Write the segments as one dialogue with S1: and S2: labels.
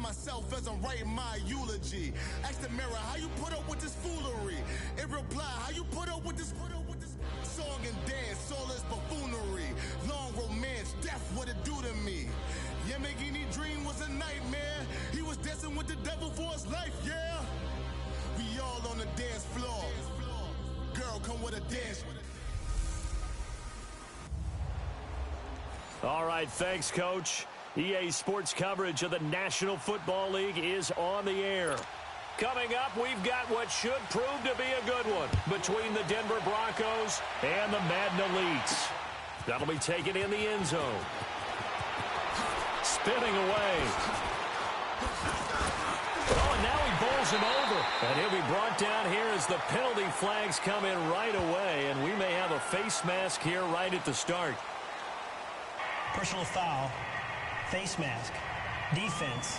S1: myself as I'm writing my eulogy. Ask the mirror, how you put up with this foolery? In reply, how you put up with this song and dance, all this buffoonery. Long romance, death, what it do to me? Yamagini dream was a nightmare. He was dancing with the devil for his life, yeah. We all on the dance floor. Girl, come with a dance.
S2: All right, thanks, Coach. EA Sports coverage of the National Football League is on the air. Coming up, we've got what should prove to be a good one between the Denver Broncos and the Madden Elites. That'll be taken in the end zone. Spinning away. Oh, and now he bowls him over. And he'll be brought down here as the penalty flags come in right away. And we may have a face mask here right at the start.
S3: Personal foul, face mask, defense.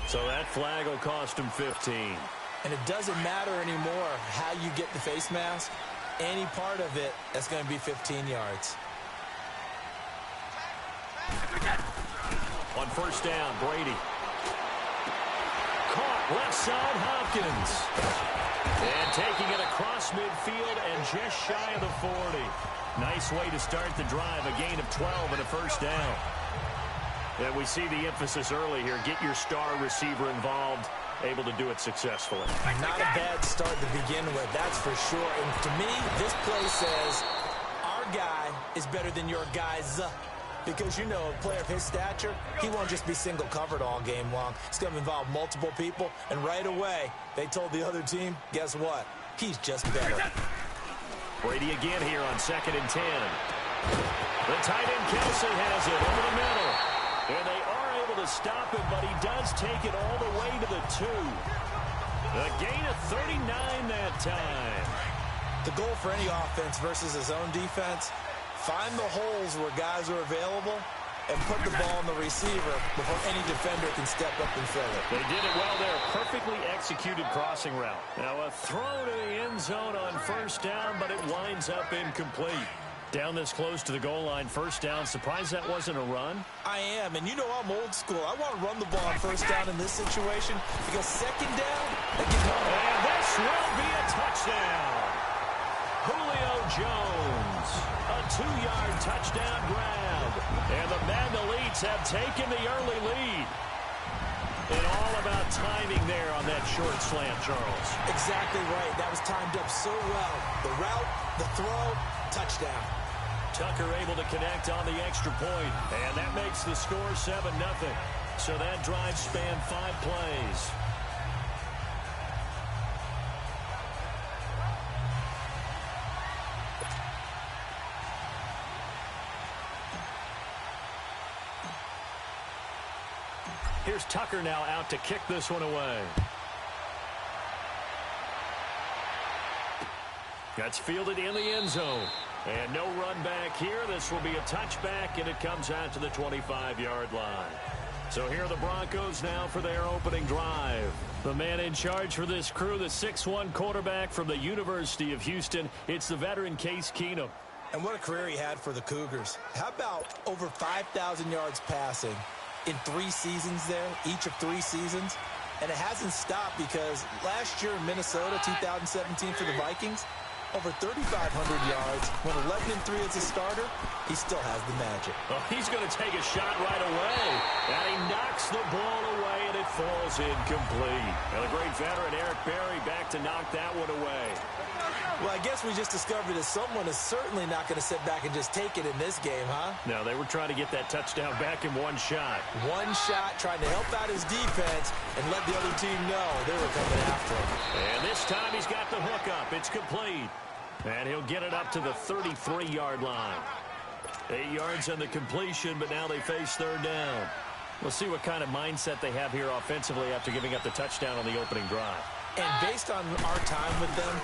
S2: So that flag will cost him 15.
S4: And it doesn't matter anymore how you get the face mask. Any part of it, that's going to be 15 yards.
S2: On first down, Brady. Caught left side, Hopkins. And taking it across midfield and just shy of the 40. Nice way to start the drive, a gain of 12 and a first down. And we see the emphasis early here. Get your star receiver involved, able to do it successfully.
S4: Not a bad start to begin with, that's for sure. And to me, this play says our guy is better than your guys. Because, you know, a player of his stature, he won't just be single covered all game long. It's going to involve multiple people. And right away, they told the other team, guess what? He's just better.
S2: Brady again here on 2nd and 10. The tight end Kelsey has it over the middle. And they are able to stop him, but he does take it all the way to the 2. A gain of 39 that time.
S4: The goal for any offense versus his own defense, find the holes where guys are available and put the ball on the receiver before any defender can step up and fill it.
S2: They did it well there. Perfectly executed crossing route. Now a throw to the end zone on first down, but it winds up incomplete. Down this close to the goal line, first down. Surprised that wasn't a run?
S4: I am, and you know I'm old school. I want to run the ball on first down in this situation because second down,
S2: and this will be a touchdown. Julio Jones, a 2-yard touchdown grab. And the Madden Elites have taken the early lead. And all about timing there on that short slant, Charles.
S4: Exactly right. That was timed up so well. The route, the throw, touchdown.
S2: Tucker able to connect on the extra point. And that makes the score 7-0. So that drive spanned 5 plays. Here's Tucker now out to kick this one away. That's fielded in the end zone. And no run back here. This will be a touchback, and it comes out to the 25-yard line. So here are the Broncos now for their opening drive. The man in charge for this crew, the 6'1 quarterback from the University of Houston. It's the veteran Case Keenum.
S4: And what a career he had for the Cougars. How about over 5,000 yards passing in 3 seasons there, each of 3 seasons? And it hasn't stopped because last year in Minnesota, 2017 for the Vikings, over 3,500 yards. When 11-3 as a starter, he still has the magic.
S2: Oh, he's going to take a shot right away. And he knocks the ball away, and it falls incomplete. And the great veteran Eric Berry back to knock that one away.
S4: Well, I guess we just discovered that someone is certainly not going to sit back and just take it in this game, huh?
S2: No, they were trying to get that touchdown back in one shot.
S4: One shot, trying to help out his defense and let the other team know they were coming after him.
S2: And this time he's got the hook up. It's complete. And he'll get it up to the 33-yard line. 8 yards on the completion, but now they face third down. We'll see what kind of mindset they have here offensively after giving up the touchdown on the opening drive.
S4: And based on our time with them,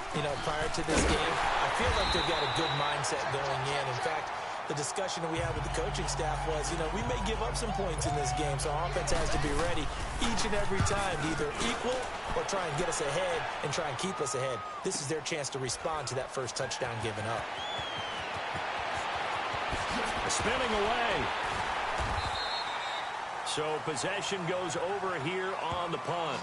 S4: prior to this game, I feel like they've got a good mindset going in. In fact, the discussion that we had with the coaching staff was, we may give up some points in this game, so our offense has to be ready each and every time to either equal or try and get us ahead and try and keep us ahead. This is their chance to respond to that first touchdown given up.
S2: Spinning away. So possession goes over here on the punt.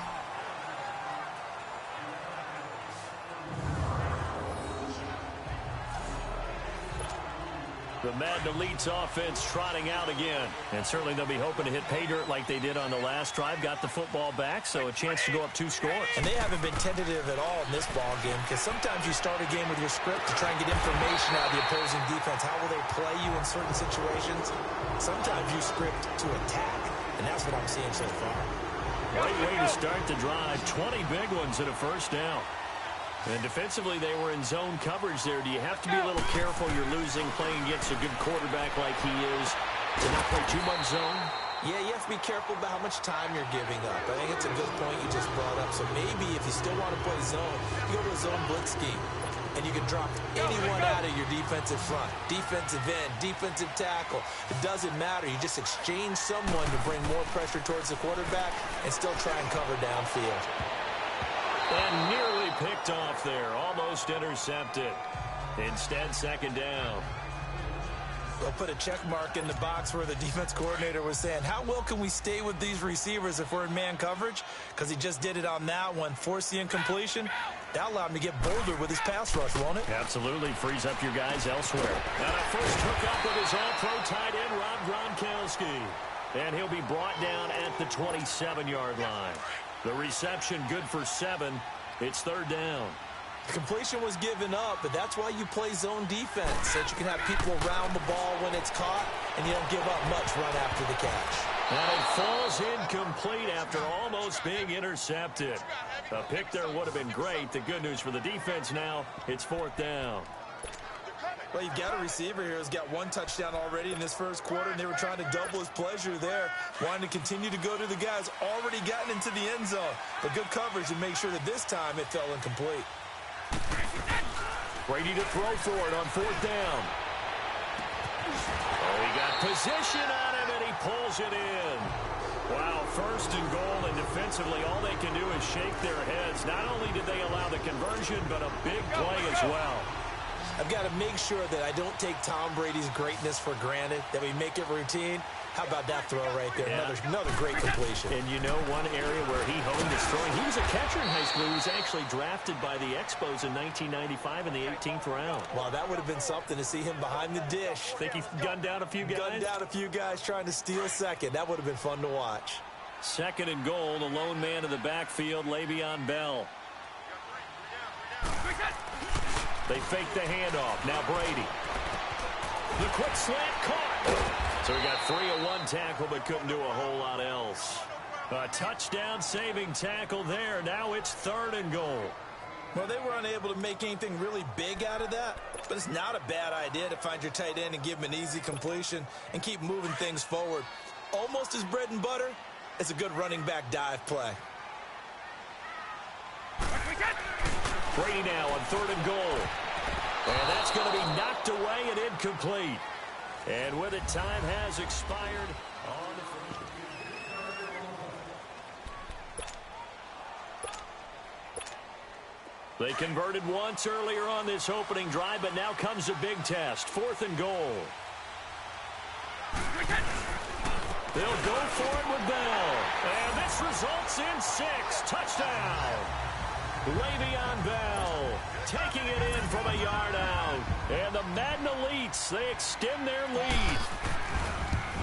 S2: The Madden Elites offense trotting out again. And certainly they'll be hoping to hit pay dirt like they did on the last drive. Got the football back, so a chance to go up 2 scores.
S4: And they haven't been tentative at all in this ball game, because sometimes you start a game with your script to try and get information out of the opposing defense. How will they play you in certain situations? Sometimes you script to attack, and that's what I'm seeing so far.
S2: Great way to start the drive. 20 big ones and a first down. And defensively, they were in zone coverage there. Do you have to be a little careful? You're losing playing against a good quarterback like he is to not play too much zone?
S4: Yeah, you have to be careful about how much time you're giving up. I think it's a good point you just brought up. So maybe if you still want to play zone, you go to a zone blitz scheme. And you can drop anyone out of your defensive front. Defensive end, defensive tackle. It doesn't matter. You just exchange someone to bring more pressure towards the quarterback and still try and cover downfield.
S2: And nearly picked off there. Almost intercepted. Instead, second down.
S4: They'll put a check mark in the box where the defense coordinator was saying, how well can we stay with these receivers if we're in man coverage? Because he just did it on that one. Force the incompletion. That allowed him to get bolder with his pass rush, won't it?
S2: Absolutely. Frees up your guys elsewhere. And a first hookup with his all-pro tight end, Rob Gronkowski. And he'll be brought down at the 27-yard line. The reception good for 7. It's third down.
S4: The completion was given up, but that's why you play zone defense, so that you can have people around the ball when it's caught, and you don't give up much run after the catch.
S2: And it falls incomplete after almost being intercepted. A pick there would have been great. The good news for the defense now, it's fourth down.
S4: Well, you've got a receiver here who's got 1 touchdown already in this first quarter, and they were trying to double his pleasure there, wanting to continue to go to the guys already gotten into the end zone. But good coverage to make sure that this time it fell incomplete.
S2: Brady to throw for it on fourth down. Oh, he got position on him, and he pulls it in. Wow, first and goal, and defensively all they can do is shake their heads. Not only did they allow the conversion, but a big play as well.
S4: I've got to make sure that I don't take Tom Brady's greatness for granted, that we make it routine. How about that throw right there?
S2: Yeah.
S4: Another great completion.
S2: And you know one area where he honed his throwing, he was a catcher in high school. He was actually drafted by the Expos in 1995 in the 18th round.
S4: Wow, that would have been something to see him behind the dish.
S2: Think he gunned down a few guys?
S4: Gunned down a few guys trying to steal second. That would have been fun to watch.
S2: Second and goal, the lone man in the backfield, Le'Veon Bell. They fake the handoff. Now Brady. The quick slant caught. So he got 3 of 1 tackle, but couldn't do a whole lot else. A touchdown saving tackle there. Now it's third and goal.
S4: Well, they were unable to make anything really big out of that, but it's not a bad idea to find your tight end and give him an easy completion and keep moving things forward. Almost as bread and butter. It's a good running back dive play.
S2: Brady now on third and goal. And that's going to be knocked away and incomplete. And with it, time has expired on the front. They converted once earlier on this opening drive, but now comes a big test. Fourth and goal. They'll go for it with Bell. And this results in 6. Touchdown. Le'Veon Bell taking it in from a yard out. And the Madden Elites, they extend their lead.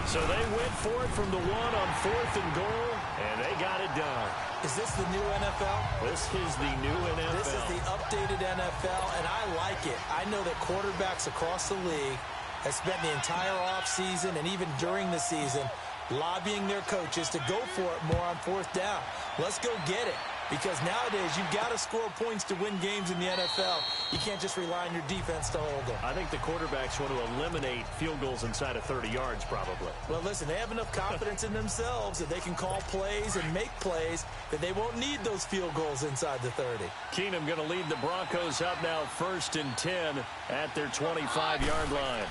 S2: So they went for it from the 1 on fourth and goal, and they got it done.
S4: Is this the new NFL?
S2: This is the new NFL.
S4: This is the updated NFL, and I like it. I know that quarterbacks across the league have spent the entire offseason and even during the season lobbying their coaches to go for it more on fourth down. Let's go get it. Because nowadays, you've got to score points to win games in the NFL. You can't just rely on your defense to hold them.
S2: I think the quarterbacks want to eliminate field goals inside of 30 yards, probably.
S4: Well, listen, they have enough confidence in themselves that they can call plays and make plays that they won't need those field goals inside the 30.
S2: Keenum going to lead the Broncos up now 1st and 10 at their 25-yard line.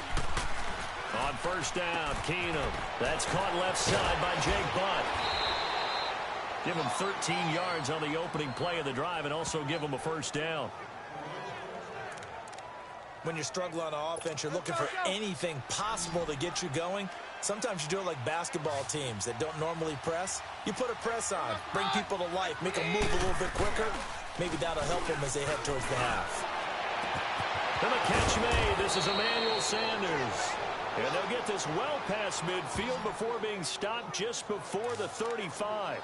S2: On first down, Keenum. That's caught left side by Jake Butt. Give him 13 yards on the opening play of the drive and also give him a first down.
S4: When you're struggling on offense, you're looking for anything possible to get you going. Sometimes you do it like basketball teams that don't normally press. You put a press on, bring people to life, make them move a little bit quicker. Maybe that'll help them as they head towards the half.
S2: And the catch made. This is Emmanuel Sanders. And they'll get this well past midfield before being stopped just before the 35.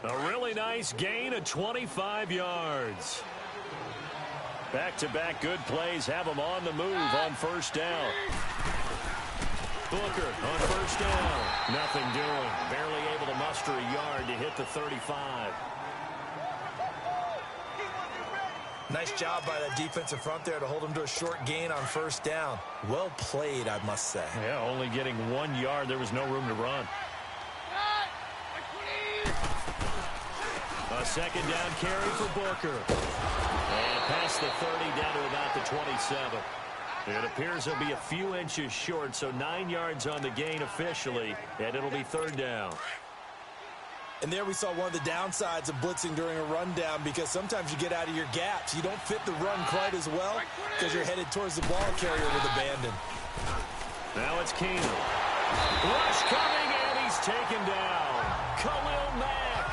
S2: A really nice gain of 25 yards. Back-to-back good plays have them on the move on first down. Booker on first down. Nothing doing. Barely able to muster a yard to hit the 35.
S4: Nice job by that defensive front there to hold him to a short gain on first down. Well played, I must say.
S2: Yeah, only getting 1 yard. There was no room to run. A second down carry for Booker. And past the 30 down to about the 27. It appears he'll be a few inches short, so 9 yards on the gain officially, and it'll be third down.
S4: And there we saw one of the downsides of blitzing during a rundown, because sometimes you get out of your gaps. You don't fit the run quite as well because you're headed towards the ball carrier with abandon.
S2: Now it's Keenum. Rush coming, and he's taken down. Khalil Mack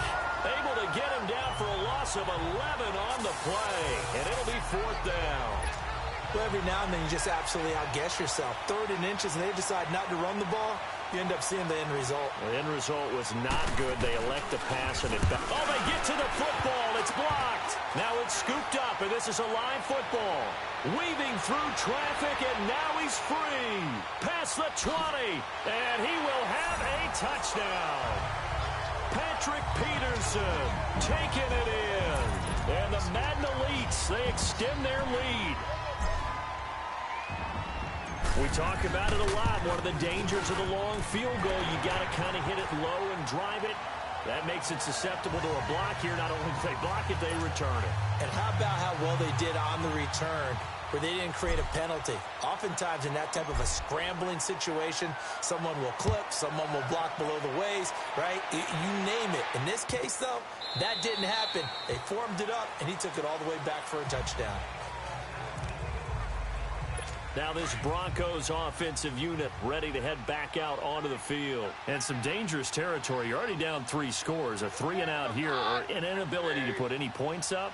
S2: able to get him down for a loss of 11 on the play, and it'll be fourth down.
S4: Well, every now and then you just absolutely outguess yourself. 3rd and inches, and they decide not to run the ball. You end up seeing the end result.
S2: The end result was not good. They elect to pass and it back. Oh, they get to the football. It's blocked. Now it's scooped up, and this is a live football. Weaving through traffic, and now he's free. Past the 20, and he will have a touchdown. Patrick Peterson taking it in. And the Madden Elites, they extend their lead. We talk about it a lot. One of the dangers of the long field goal, you got to kind of hit it low and drive it. That makes it susceptible to a block here. Not only do they block it, they return it.
S4: And how about how well they did on the return, where they didn't create a penalty? Oftentimes in that type of a scrambling situation, someone will clip, someone will block below the waist, right? You name it. In this case, though, that didn't happen. They formed it up, and he took it all the way back for a touchdown.
S2: Now this Broncos offensive unit ready to head back out onto the field. And some dangerous territory. You're already down 3 scores. A 3-and-out here, or an inability to put any points up.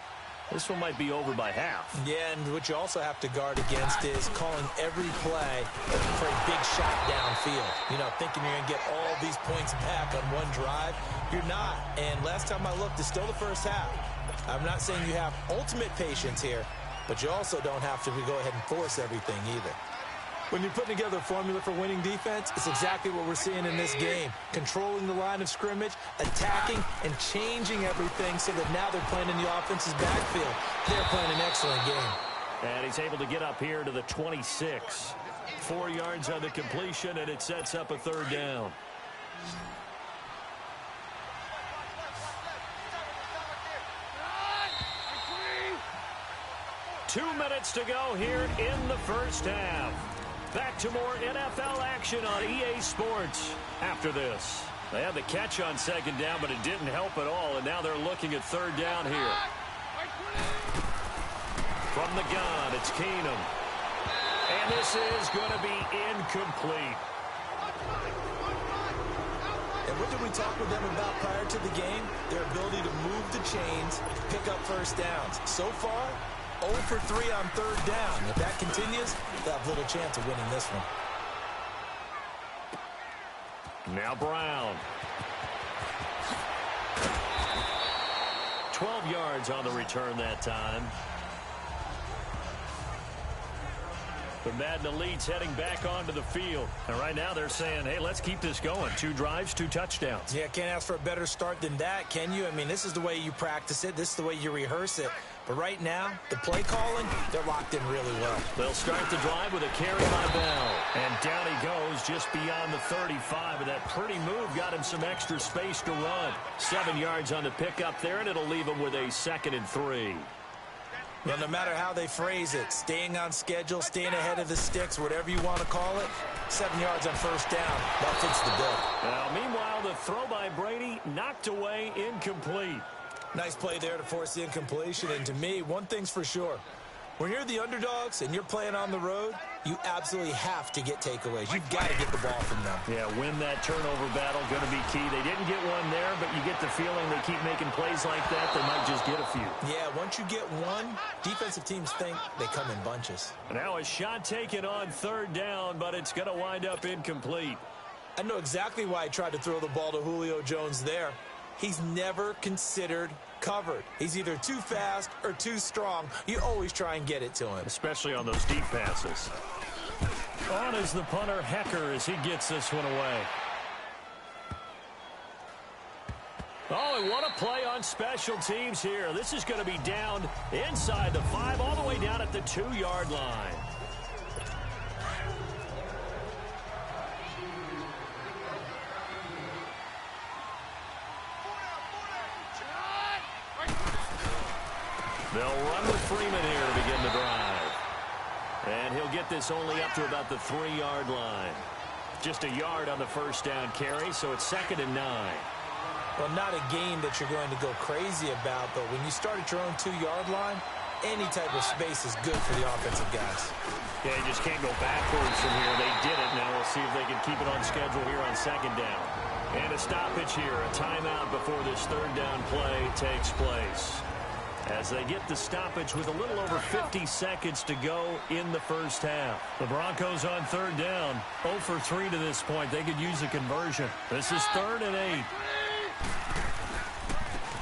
S2: This one might be over by half.
S4: Yeah, and what you also have to guard against is calling every play for a big shot downfield. You know, thinking you're going to get all these points back on one drive. You're not. And last time I looked, it's still the first half. I'm not saying you have ultimate patience here, but you also don't have to go ahead and force everything either. When you're putting together a formula for winning defense, it's exactly what we're seeing in this game. Controlling the line of scrimmage, attacking, and changing everything so that now they're playing in the offense's backfield. They're playing an excellent game.
S2: And he's able to get up here to the 26. 4 yards on the completion, and it sets up a third down. Two minutes to go here in the first half. Back to more NFL action on EA Sports after this. They had the catch on second down, but it didn't help at all, and now they're looking at third down here. From the gun, it's Keenum. And this is going to be incomplete.
S4: And what did we talk with them about prior to the game? Their ability to move the chains, pick up first downs. So far, 0 for 3 on third down. If that continues, they'll have little chance of winning this one.
S2: Now Brown. 12 yards on the return that time. The Madden Elites heading back onto the field. And right now they're saying, hey, let's keep this going. 2 drives, 2 touchdowns.
S4: Yeah, can't ask for a better start than that, can you? I mean, this is the way you practice it. This is the way you rehearse it. But right now, the play calling, they're locked in really well.
S2: They'll start the drive with a carry by Bell. And down he goes just beyond the 35. And that pretty move got him some extra space to run. 7 yards on the pickup there, and it'll leave him with a 2nd and 3.
S4: Well, no matter how they phrase it, staying on schedule, staying ahead of the sticks, whatever you want to call it, 7 yards on first down, that fits the bill.
S2: Now, meanwhile, the throw by Brady knocked away, incomplete.
S4: Nice play there to force the incompletion. And to me, one thing's for sure. When you're the underdogs and you're playing on the road, you absolutely have to get takeaways. You've got to get the ball from them.
S2: Yeah, win that turnover battle, going to be key. They didn't get one there, but you get the feeling they keep making plays like that, they might just get a few.
S4: Yeah, once you get one, defensive teams think they come in bunches.
S2: Now a shot taken on third down, but it's going to wind up incomplete.
S4: I know exactly why I tried to throw the ball to Julio Jones there. He's never considered covered. He's either too fast or too strong. You always try and get it to him.
S2: Especially on those deep passes. On is the punter, Hecker, as he gets this one away. Oh, and what a play on special teams here. This is going to be down inside the 5, all the way down at the 2-yard line. They'll run with Freeman here to begin the drive. And he'll get this only up to about the 3-yard line. Just a yard on the first down carry, so it's 2nd and 9.
S4: Well, not a game that you're going to go crazy about, but when you start at your own 2-yard line, any type of space is good for the offensive guys.
S2: Yeah, you just can't go backwards from here. They did it. Now we'll see if they can keep it on schedule here on 2nd down. And a stoppage here, a timeout before this 3rd down play takes place. As they get the stoppage with a little over 50 seconds to go in the first half. The Broncos on 3rd down. 0 for 3 to this point. They could use a conversion. This is 3rd and 8.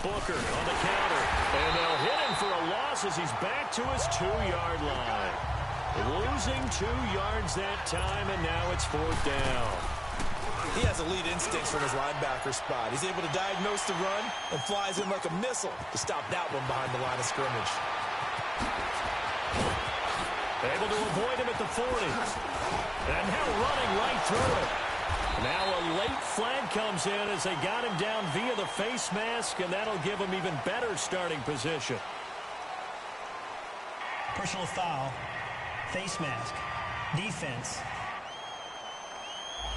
S2: Booker on the counter. And they'll hit him for a loss as he's back to his 2-yard line. Losing 2 yards that time, and now it's 4th down.
S4: He has elite instincts from his linebacker spot. He's able to diagnose the run and flies in like a missile to stop that one behind the line of scrimmage.
S2: Able to avoid him at the 40. And now running right through it. Now a late flag comes in as they got him down via the face mask, and that'll give him even better starting position.
S3: Personal foul, face mask, defense.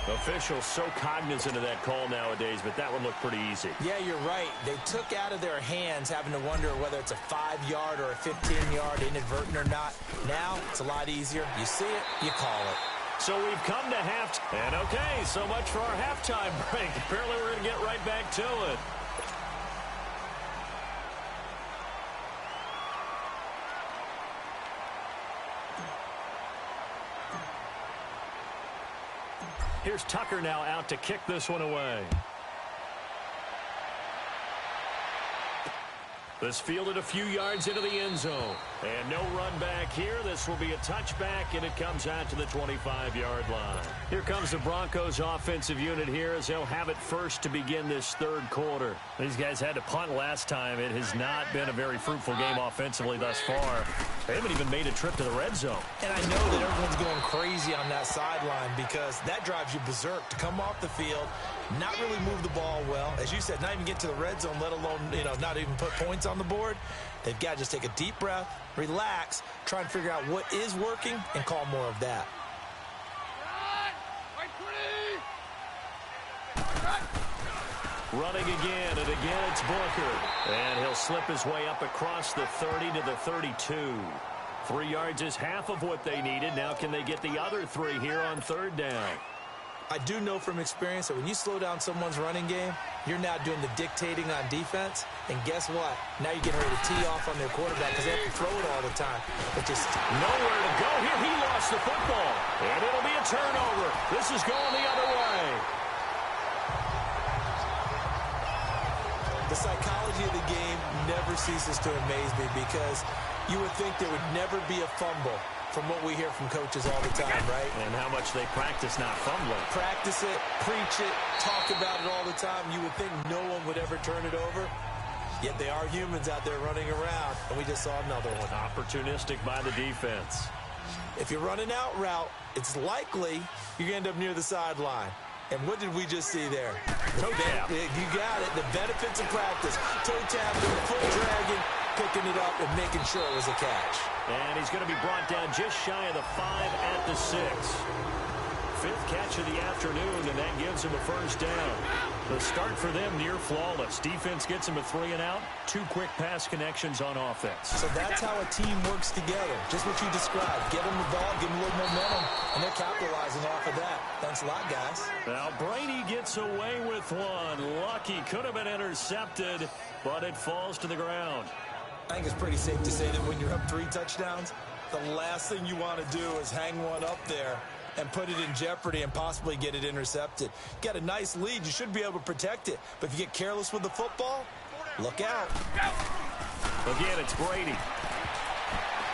S2: Officials so cognizant of that call nowadays, but that one looked pretty easy.
S4: Yeah, you're right. They took out of their hands having to wonder whether it's a 5-yard or a 15-yard inadvertent or not. Now, it's a lot easier. You see it, you call it.
S2: So we've come to halftime. And okay, so much for our halftime break. Apparently we're going to get right back to it. Here's Tucker now out to kick this one away. This fielded a few yards into the end zone. And no run back here. This will be a touchback, and it comes out to the 25-yard line. Here comes the Broncos offensive unit here as they'll have it first to begin this 3rd quarter. These guys had to punt last time. It has not been a very fruitful game offensively thus far. They haven't even made a trip to the red zone.
S4: And I know that everyone's going crazy on that sideline because that drives you berserk to come off the field, not really move the ball well. As you said, not even get to the red zone, let alone, not even put points on the board. They've got to just take a deep breath, relax, try and figure out what is working, and call more of that.
S2: Running again, and again it's Booker. And he'll slip his way up across the 30 to the 32. 3 yards is half of what they needed. Now can they get the other 3 here on 3rd down?
S4: I do know from experience that when you slow down someone's running game, you're now doing the dictating on defense. And guess what? Now you're getting ready to tee off on their quarterback because they have to throw it all the time. But just
S2: nowhere to go here. He lost the football. And it'll be a turnover. This is going the other way.
S4: The psychology of the game never ceases to amaze me because you would think there would never be a fumble from what we hear from coaches all the time, right?
S2: And how much they practice not fumbling.
S4: Practice it, preach it, talk about it all the time. You would think no one would ever turn it over. Yet they are humans out there running around, and we just saw another one.
S2: Opportunistic by the defense.
S4: If you're running out route, it's likely you're going to end up near the sideline. And what did we just see there?
S2: Toe tap.
S4: You got it. The benefits of practice. Toe tapping, foot dragging, picking it up, and making sure it was a catch.
S2: And he's going to be brought down just shy of the 5 at the 6. 5th catch of the afternoon, and that gives him a first down. The start for them near flawless. Defense gets them a 3-and-out. 2 quick pass connections on offense.
S4: So that's how a team works together. Just what you described. Get them the ball, give them a little momentum, and they're capitalizing off of that. Thanks a lot, guys.
S2: Now Brady gets away with one. Lucky, could have been intercepted, but it falls to the ground.
S4: I think it's pretty safe to say that when you're up 3 touchdowns, the last thing you want to do is hang one up there and put it in jeopardy and possibly get it intercepted. Get a nice lead, you should be able to protect it. But if you get careless with the football, look out.
S2: Again, it's Brady.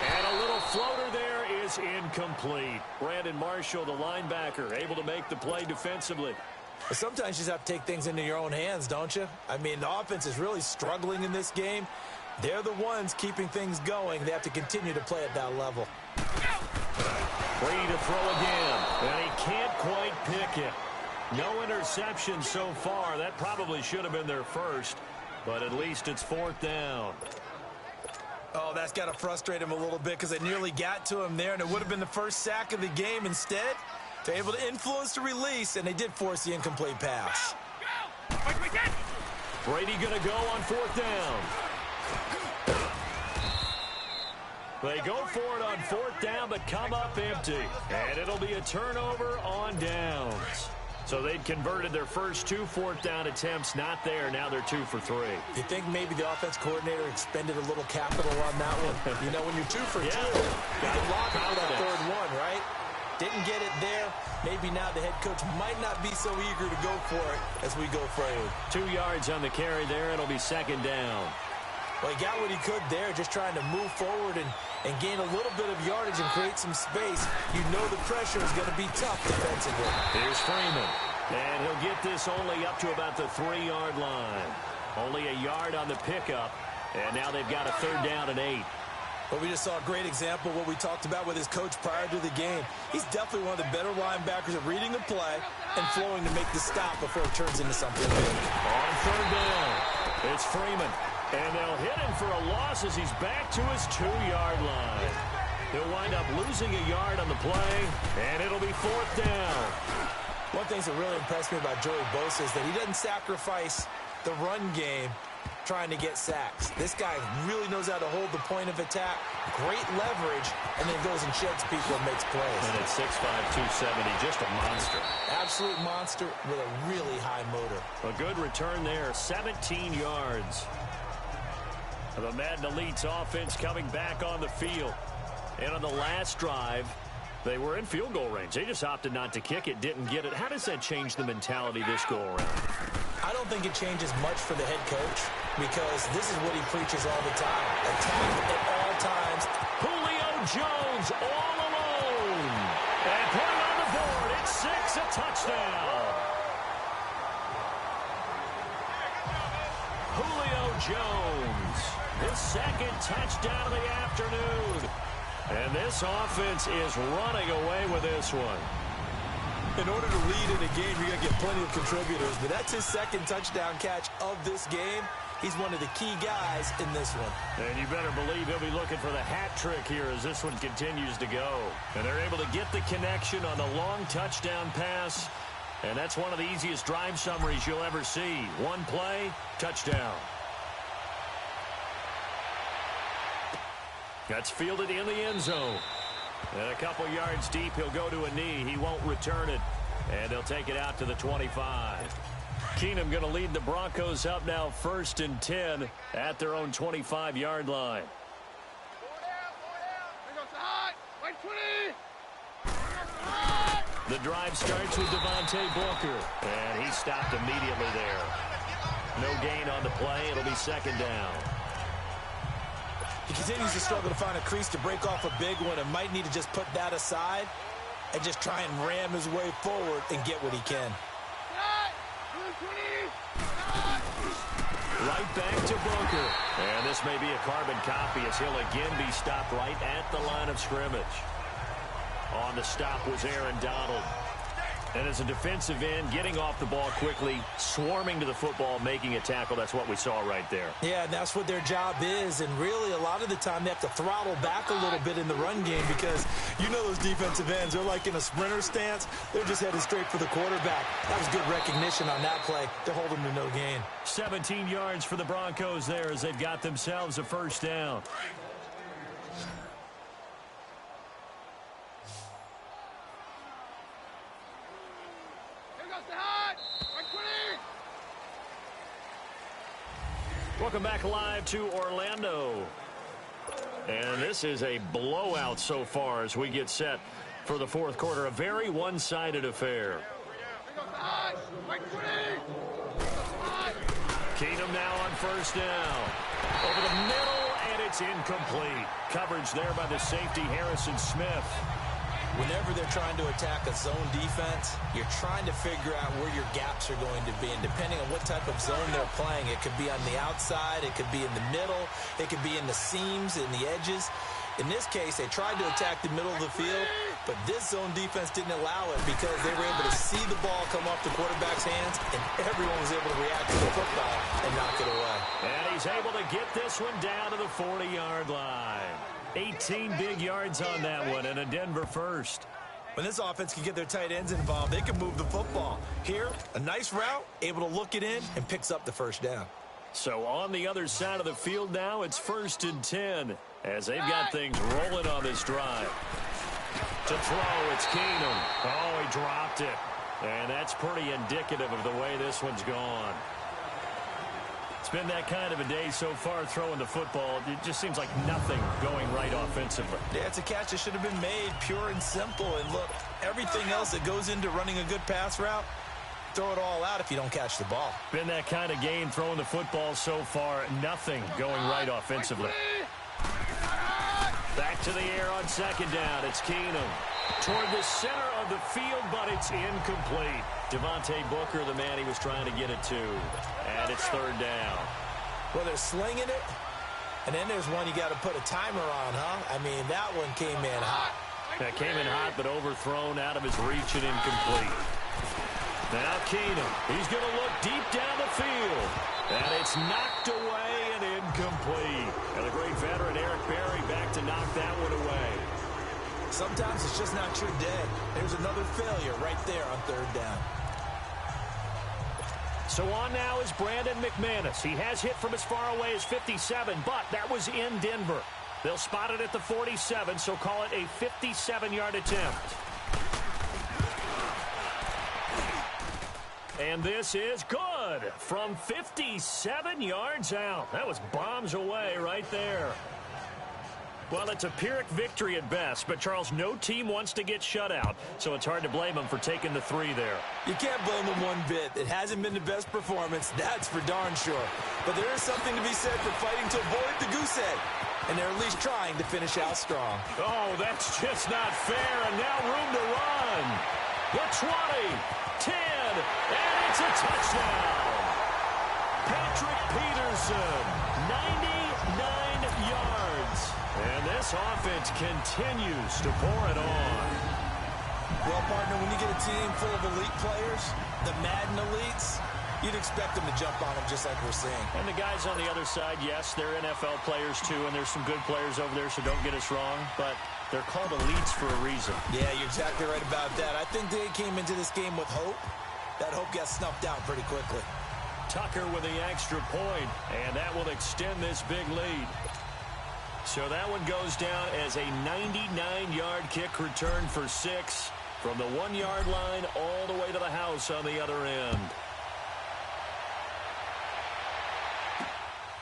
S2: And a little floater there is incomplete. Brandon Marshall, the linebacker, able to make the play defensively.
S4: But sometimes you just have to take things into your own hands, don't you? I mean, the offense is really struggling in this game. They're the ones keeping things going. They have to continue to play at that level.
S2: Brady to throw again, and he can't quite pick it. No interception so far. That probably should have been their first, but at least it's 4th down.
S4: Oh, that's got to frustrate him a little bit because they nearly got to him there, and it would have been the first sack of the game. Instead, they're able to influence the release, and they did force the incomplete pass.
S2: Brady going to go on 4th down. They go for it on 4th down, but come up empty. And it'll be a turnover on downs. So they'd converted their first 2 4th down attempts. Not there. Now they're 2 for 3.
S4: You think maybe the offense coordinator expended a little capital on that one? You know, when you're 2 for 2, you can lock it for that 3rd one, right? Didn't get it there. Maybe now the head coach might not be so eager to go for it as we go forward.
S2: 2 yards on the carry there. It'll be 2nd down.
S4: Well, he got what he could there, just trying to move forward and gain a little bit of yardage and create some space. You know the pressure is going to be tough defensively.
S2: Here's Freeman. And he'll get this only up to about the 3-yard line. Only a yard on the pickup. And now they've got a 3rd down and 8.
S4: Well, we just saw a great example of what we talked about with his coach prior to the game. He's definitely one of the better linebackers at reading the play and flowing to make the stop before it turns into something big.
S2: On 3rd down, it's Freeman. And they'll hit him for a loss as he's back to his 2-yard line. He'll wind up losing a yard on the play, and it'll be 4th down.
S4: One thing that really impressed me about Joey Bosa is that he doesn't sacrifice the run game trying to get sacks. This guy really knows how to hold the point of attack, great leverage, and then goes and sheds people and makes plays.
S2: And at 6'5", 270, just a monster.
S4: Absolute monster with a really high motor.
S2: A good return there, 17 yards. The Madden Elite's offense coming back on the field. And on the last drive, they were in field goal range. They just opted not to kick it, didn't get it. How does that change the mentality this go-around?
S4: I don't think it changes much for the head coach because this is what he preaches all the time. Attack at all times.
S2: Julio Jones all alone. And putting on the board, it's 6, a touchdown. Julio Jones, his 2nd touchdown of the afternoon. And this offense is running away with this one.
S4: In order to lead in a game, you're going to get plenty of contributors, but that's his 2nd touchdown catch of this game. He's one of the key guys in this one.
S2: And you better believe he'll be looking for the hat trick here as this one continues to go. And they're able to get the connection on the long touchdown pass. And that's one of the easiest drive summaries you'll ever see. One play, touchdown. That's fielded in the end zone. And a couple yards deep, he'll go to a knee. He won't return it. And they'll take it out to the 25. Keenum going to lead the Broncos up now 1st and 10 at their own 25-yard line. The drive starts with Devontae Booker. And he stopped immediately there. No gain on the play. It'll be 2nd down.
S4: He continues to struggle to find a crease to break off a big one and might need to just put that aside and just try and ram his way forward and get what he can.
S2: Right back to Booker. And this may be a carbon copy as he'll again be stopped right at the line of scrimmage. On the stop was Aaron Donald. And as a defensive end, getting off the ball quickly, swarming to the football, making a tackle, that's what we saw right there.
S4: Yeah, and that's what their job is. And really, a lot of the time, they have to throttle back a little bit in the run game because you know those defensive ends, they're like in a sprinter stance. They're just headed straight for the quarterback. That was good recognition on that play. They're holding to no gain.
S2: 17 yards for the Broncos there as they've got themselves a first down. Welcome back live to Orlando. And this is a blowout so far as we get set for the fourth quarter. A very one-sided affair. Keenum now on first down. Over the middle, and it's incomplete. Coverage there by the safety, Harrison Smith.
S4: Whenever they're trying to attack a zone defense, you're trying to figure out where your gaps are going to be. And depending on what type of zone they're playing, it could be on the outside, it could be in the middle, it could be in the seams, in the edges. In this case, they tried to attack the middle of the field, but this zone defense didn't allow it because they were able to see the ball come off the quarterback's hands, and everyone was able to react to the football and knock it away.
S2: And he's able to get this one down to the 40-yard line. 18 big yards on that one, and a Denver first.
S4: When this offense can get their tight ends involved, they can move the football. Here, a nice route, able to look it in, and picks up the first down.
S2: So on the other side of the field now, it's 1st and 10 as they've got things rolling on this drive. To throw, it's Keenum. Oh, he dropped it. And that's pretty indicative of the way this one's gone. It's been that kind of a day so far throwing the football. It just seems like nothing going right offensively.
S4: Yeah, it's a catch that should have been made, pure and simple. And look, everything else that goes into running a good pass route, throw it all out if you don't catch the ball.
S2: Been that kind of game throwing the football so far. Nothing going right offensively. Back to the air on second down. It's Keenum. Toward the center of the field, but it's incomplete. Devontae Booker, the man he was trying to get it to. And it's third down.
S4: Well, they're slinging it, and then there's one you got to put a timer on, huh? I mean, that one came in hot.
S2: That came in hot, but overthrown out of his reach and incomplete. Now Keenum, he's going to look deep down the field. And it's knocked away and incomplete. And the great veteran Eric Berry back to knock that one away.
S4: Sometimes it's just not your day. There's another failure right there on third down.
S2: So on now is Brandon McManus. He has hit from as far away as 57, but that was in Denver. They'll spot it at the 47, so call it a 57-yard attempt. And this is good from 57 yards out. That was bombs away right there. Well, it's a Pyrrhic victory at best, but, Charles, no team wants to get shut out, so it's hard to blame them for taking the 3 there.
S4: You can't blame them one bit. It hasn't been the best performance, that's for darn sure. But there is something to be said for fighting to avoid the goose egg, and they're at least trying to finish out strong.
S2: Oh, that's just not fair, and now room to run. The 20, 10, and it's a touchdown. Patrick Peterson, 99 yards. And this offense continues to pour it on.
S4: Well, partner, when you get a team full of elite players, the Madden elites, you'd expect them to jump on them just like we're seeing.
S2: And the guys on the other side, yes, they're NFL players too, and there's some good players over there, so don't get us wrong, but they're called elites for a reason.
S4: Yeah, you're exactly right about that. I think they came into this game with hope. That hope got snuffed out pretty quickly.
S2: Tucker with the extra point, and that will extend this big lead. So that one goes down as a 99-yard kick return for 6 from the 1-yard line all the way to the house on the other end.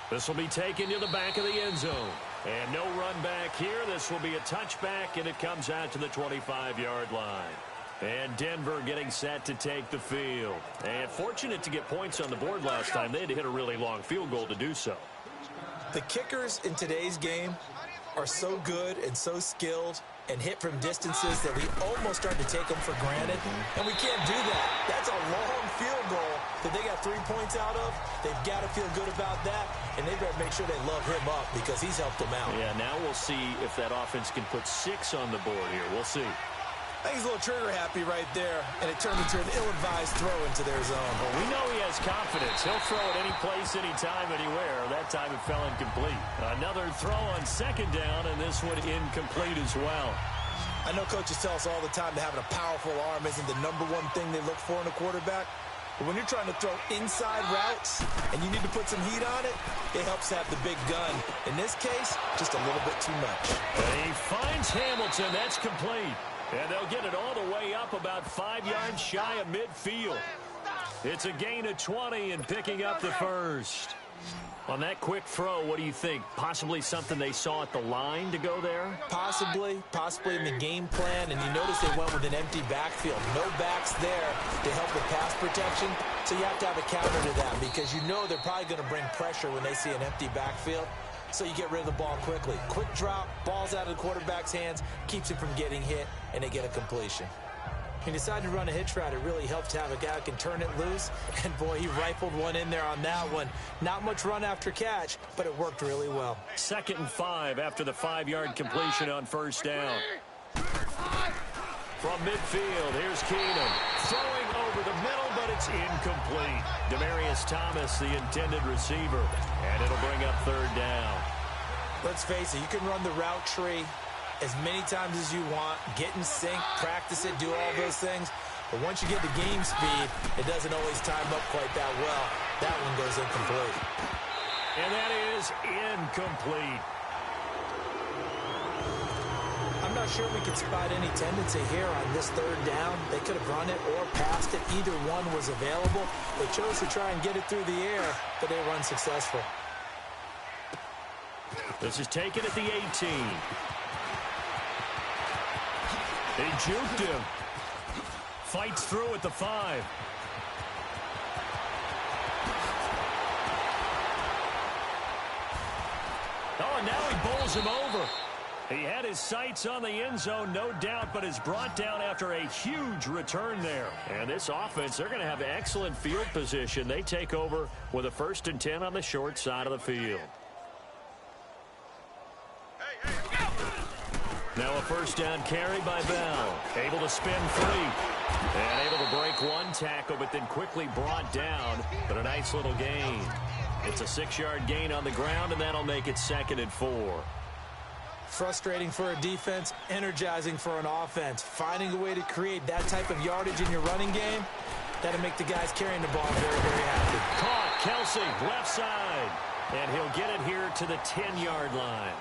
S2: This will be taken to the back of the end zone. And no run back here. This will be a touchback, and it comes out to the 25-yard line. And Denver getting set to take the field. And fortunate to get points on the board last time. They had to hit a really long field goal to do so.
S4: The kickers in today's game are so good and so skilled and hit from distances that we almost start to take them for granted. And we can't do that. That's a long field goal that they got 3 points out of. They've got to feel good about that, and they better make sure they love him up because he's helped them out.
S2: Yeah, now we'll see if that offense can put 6 on the board here. We'll see.
S4: I think he's a little trigger happy right there, and it turned into an ill-advised throw into their zone.
S2: Well, we know he has confidence. He'll throw it any place, anytime, anywhere. That time it fell incomplete. Another throw on second down, and this one incomplete as well.
S4: I know coaches tell us all the time that having a powerful arm isn't the number one thing they look for in a quarterback. But when you're trying to throw inside routes and you need to put some heat on it, it helps to have the big gun. In this case, just a little bit too much.
S2: And he finds Hamilton. That's complete. And they'll get it all the way up about 5 yards shy of midfield. It's a gain of 20 and picking up the first. On that quick throw, what do you think? Possibly something they saw at the line to go there?
S4: Possibly in the game plan. And you notice they went with an empty backfield. No backs there to help with pass protection. So you have to have a counter to that because you know they're probably going to bring pressure when they see an empty backfield. So you get rid of the ball quickly. Quick drop, ball's out of the quarterback's hands, keeps him from getting hit, and they get a completion. He decided to run a hitch route. It really helped to have a guy who can turn it loose. And, boy, he rifled one in there on that one. Not much run after catch, but it worked really well.
S2: 2nd and 5 after the 5-yard completion on first down. From midfield, here's Keenum. Throwing over the middle, but it's incomplete. Demaryius Thomas, the intended receiver. And it'll bring up 3rd down.
S4: Let's face it, you can run the route tree as many times as you want, get in sync, practice it, do all those things. But once you get the game speed, it doesn't always time up quite that well. That one goes incomplete.
S2: And that is incomplete.
S4: I'm not sure we can spot any tendency here on this 3rd down. They could have run it or passed it. Either one was available. They chose to try and get it through the air, but they were unsuccessful.
S2: This is taken at the 18. They juked him. Fights through at the 5. Oh, and now he bowls him over. He had his sights on the end zone, no doubt, but is brought down after a huge return there. And this offense, they're going to have excellent field position. They take over with a 1st and 10 on the short side of the field. Now a 1st down carry by Bell. Able to spin free. And able to break one tackle, but then quickly brought down. But a nice little gain. It's a 6-yard gain on the ground, and that'll make it 2nd and 4.
S4: Frustrating for a defense, energizing for an offense. Finding a way to create that type of yardage in your running game, that'll make the guys carrying the ball very, very happy.
S2: Caught, Kelsey, left side. And he'll get it here to the 10-yard line.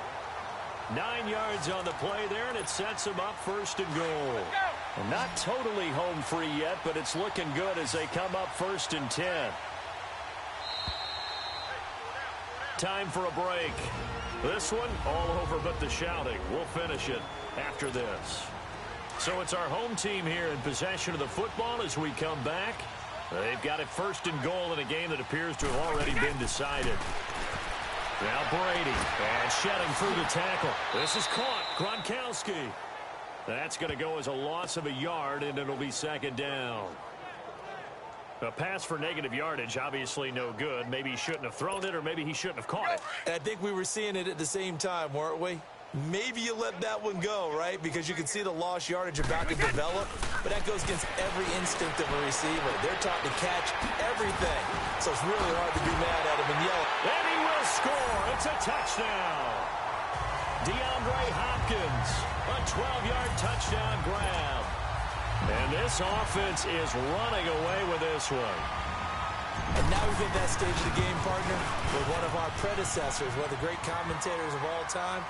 S2: 9 yards on the play there, and it sets him up 1st and goal. Well, not totally home free yet, but it's looking good as they come up 1st and 10. Time for a break. This one, all over but the shouting. We'll finish it after this. So it's our home team here in possession of the football as we come back. They've got it 1st and goal in a game that appears to have already been decided. Now Brady, and shedding through the tackle. This is caught. Gronkowski. That's going to go as a loss of a yard, and it'll be 2nd down. A pass for negative yardage, obviously no good. Maybe he shouldn't have thrown it, or maybe he shouldn't have caught it.
S4: And I think we were seeing it at the same time, weren't we? Maybe you let that one go, right? Because you can see the lost yardage about to develop. But that goes against every instinct of a receiver. They're taught to catch everything. So it's really hard to be mad at him and yell.
S2: And he will score. It's a touchdown. DeAndre Hopkins, a 12-yard touchdown grab. And this offense is running away with this one.
S4: And now we've hit that stage of the game, partner, with one of our predecessors, one of the great commentators of all time.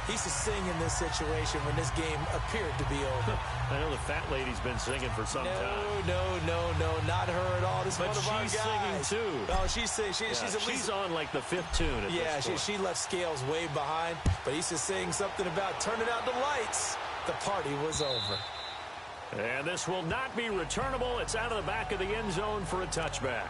S4: He used to sing in this situation when this game appeared to be over.
S2: I know the fat lady's been singing for some time.
S4: No, not her at all. This is one of our guys.
S2: But she's singing too.
S4: Oh, she's
S2: on like the 5th tune at this point.
S4: She left Scales way behind, but he used to sing something about turning out the lights. The party was over.
S2: And this will not be returnable. It's out of the back of the end zone for a touchback.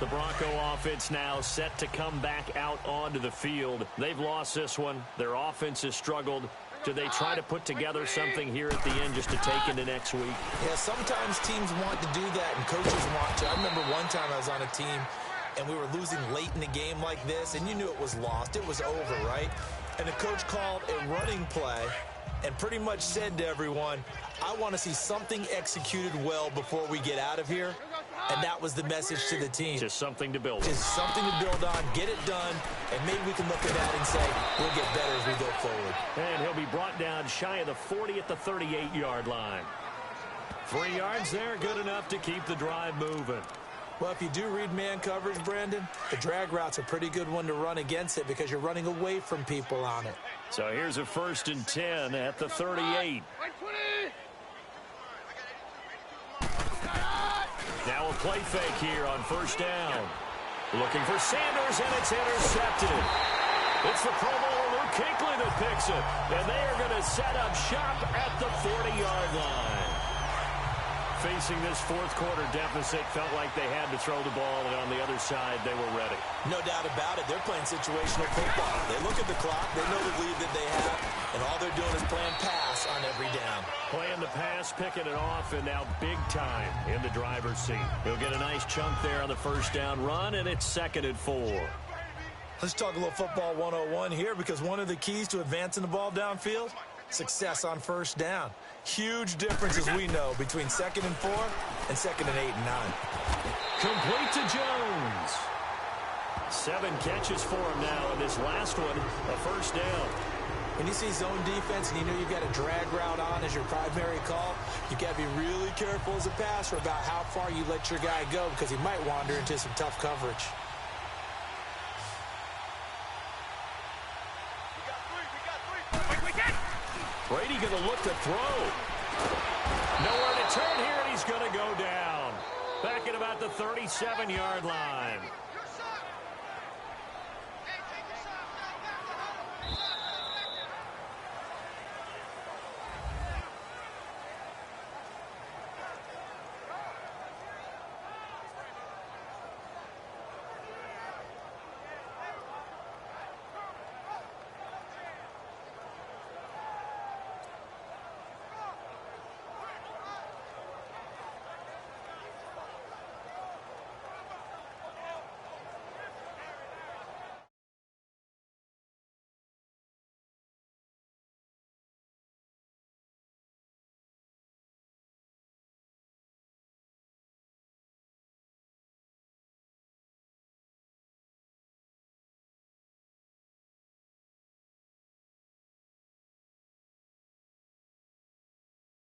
S2: The Bronco offense now set to come back out onto the field. They've lost this one. Their offense has struggled. Do they try to put together something here at the end just to take into next week?
S4: Yeah, sometimes teams want to do that and coaches want to. I remember one time I was on a team and we were losing late in the game like this, and you knew it was lost. It was over, right? And the coach called a running play, and pretty much said to everyone, I want to see something executed well before we get out of here. And that was the message to the team.
S2: Just something to build on.
S4: Just something to build on, get it done, and maybe we can look at that and say, we'll get better as we go forward.
S2: And he'll be brought down shy of the 40 at the 38-yard line. 3 yards there, good enough to keep the drive moving.
S4: Well, if you do read man coverage, Brandon, the drag route's a pretty good one to run against it because you're running away from people on it.
S2: So here's a 1st and 10 at the 38. Now a play fake here on 1st down. Looking for Sanders, and it's intercepted. It's the Pro Bowler Luke Kuechly that picks it. And they are going to set up shop at the 40-yard line. Facing this 4th quarter deficit, felt like they had to throw the ball, and on the other side, they were ready.
S4: No doubt about it. They're playing situational football. They look at the clock. They know the lead that they have, and all they're doing is playing pass on every down.
S2: Playing the pass, picking it off, and now big time in the driver's seat. He'll get a nice chunk there on the 1st down run, and it's 2nd and 4.
S4: Let's talk a little football 101 here, because one of the keys to advancing the ball downfield, success on 1st down. Huge difference, as we know, between 2nd and 4 and 2nd and 8 and 9.
S2: Complete to Jones. 7 catches for him now, and this last one, a 1st down.
S4: When you see zone defense and you know you've got a drag route on as your primary call, you've got to be really careful as a passer about how far you let your guy go because he might wander into some tough coverage.
S2: Brady going to look to throw. Nowhere to turn here, and he's going to go down. Back at about the 37-yard line.